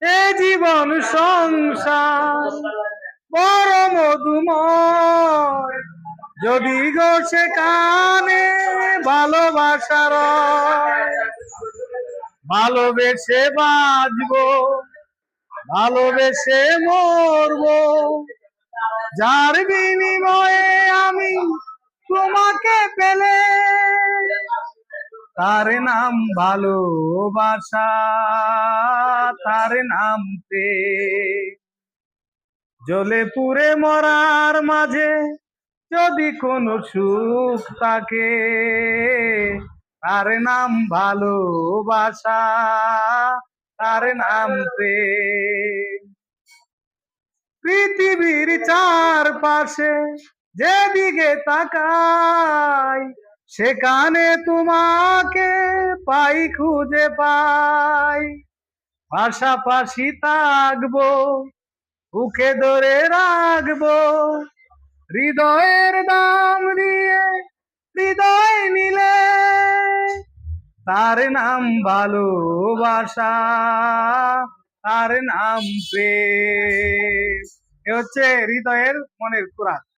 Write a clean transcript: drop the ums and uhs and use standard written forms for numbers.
এ জীবন সংসার বড় মধুময়, যদি গো সেখানে ভালোবাসার ভালোবেসে বাঁচবো, ভালোবেসে মরবো, যার বিনিময়ে আমি তোমাকে পেলে, তার নাম ভালোবাসা, তার নাম প্রেম। জ্বলে পুড়ে মরার মাঝে যদি কোনো সুখ থাকে, তার নাম ভালোবাসা, তার নাম প্রেম। পৃথিবীর চারপাশে যেদিকে তাকাই, সেখানে তোমাকে পাই, খুঁজে পাই। পাশাপাশি থাকবো, বুকে ধরে রাখবো, হৃদয়ের দাম দিয়ে হৃদয় নিলে, তার নাম ভালোবাসা, তার নাম প্রেম। এ হচ্ছে হৃদয়ের মনের কোরআন।